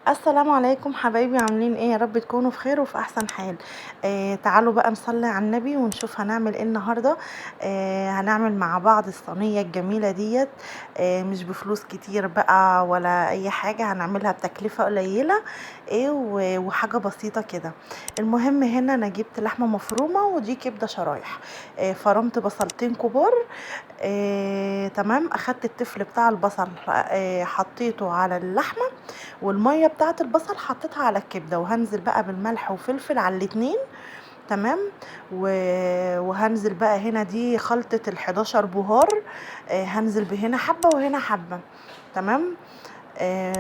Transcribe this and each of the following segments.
السلام عليكم حبايبي، عاملين ايه؟ يا رب تكونوا في خير وفي احسن حال. تعالوا بقى نصلي على النبي ونشوف هنعمل ايه النهارده. هنعمل مع بعض الصينيه الجميله ديت. مش بفلوس كتير بقى ولا اي حاجه، هنعملها بتكلفه قليله. وحاجه بسيطه كده. المهم هنا انا جبت لحمه مفرومه ودي كبده شرايح. فرمت بصلتين كبار. تمام، اخدت التفل بتاع البصل، حطيته على اللحمه، والميه بتاعه البصل حطيتها على الكبده، وهنزل بقى بالملح وفلفل على الاتنين. تمام. وهنزل بقى هنا دي خلطه ال11 بهار. هنزل بهنا حبه وهنا حبه. تمام.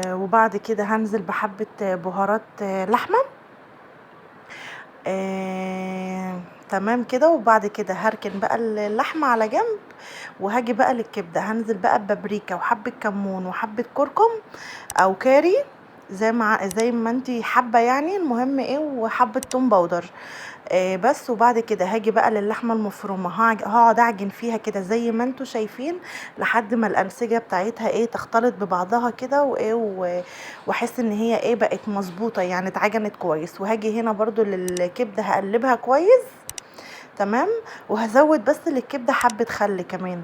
وبعد كده هنزل بحبه بهارات لحمه. تمام كده. وبعد كده هركن بقى اللحمه على جنب، وهاجي بقى للكبده، هنزل بقى ببابريكا وحبه كمون وحبه كركم او كاري، زي ما انتي حابه يعني. المهم ايه، وحبه توم باودر. بس. وبعد كده هاجي بقى للحمه المفرومه، هقعد اعجن فيها كده زي ما انتوا شايفين، لحد ما الانسجه بتاعتها ايه تختلط ببعضها كده، وايه واحس ان هي ايه بقت مظبوطه يعني، اتعجنت كويس. وهاجي هنا برضو للكبده هقلبها كويس. تمام. وهزود بس للكبده حبه خل كمان.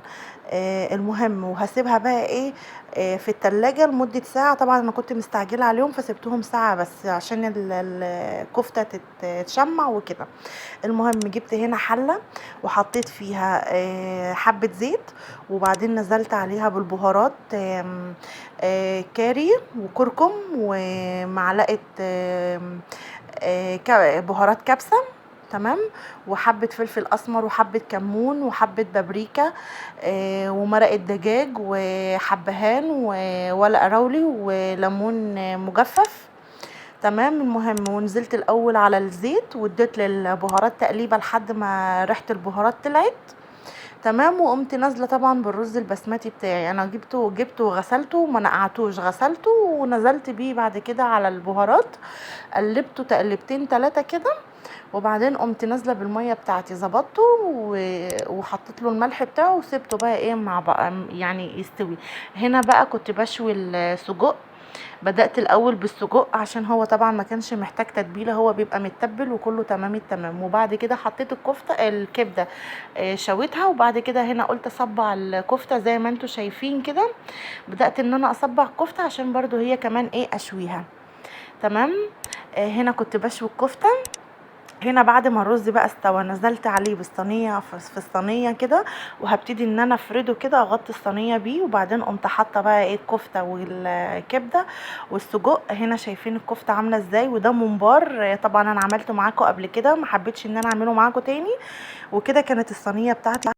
المهم، وهسيبها بقى ايه في التلاجة لمدة ساعة. طبعا انا كنت مستعجلة عليهم فسبتهم ساعة بس عشان الكفتة تتشمع وكده. المهم جبت هنا حلة وحطيت فيها حبة زيت، وبعدين نزلت عليها بالبهارات، كاري وكركم ومعلقة بهارات كبسة. تمام. وحبة فلفل اسمر وحبة كمون وحبة بابريكا، ومرقة دجاج وحبهان وورق راولي وليمون مجفف. تمام. المهم، ونزلت الاول على الزيت واديت للبهارات تقليبه لحد ما ريحه البهارات طلعت. تمام. وقمت نازله طبعا بالرز البسمتي بتاعي، انا جبته وغسلته، ما نقعتوش، غسلته ونزلت بيه بعد كده على البهارات، قلبته تقلبتين 3 كده. وبعدين قمت نازله بالميه بتاعتي، ظبطته وحطيت له الملح بتاعه وسبته بقى ايه مع بقى يعني يستوي. هنا بقى كنت بشوي السجق. بدأت الأول بالسجق عشان هو طبعا ما كانش محتاج تتبيلة، هو بيبقى متبل وكله تمام التمام. وبعد كده حطيت الكبدة، شويتها. وبعد كده هنا قلت اصبع الكفتة زي ما انتوا شايفين كده. بدأت ان انا اصبع الكفتة عشان برضو هي كمان ايه اشويها. تمام. هنا كنت بشوي الكفتة. هنا بعد ما الرز بقى استوى نزلت عليه بالصينيه في الصينيه كده، وهبتدي ان انا افرده كده، اغطي الصينيه بيه. وبعدين قمت حاطه بقى ايه الكفته والكبده والسجق. هنا شايفين الكفته عامله ازاي، وده ممبار. طبعا انا عملته معاكم قبل كده، ما حبيتش ان انا اعمله معاكم تاني. وكده كانت الصينيه بتاعتي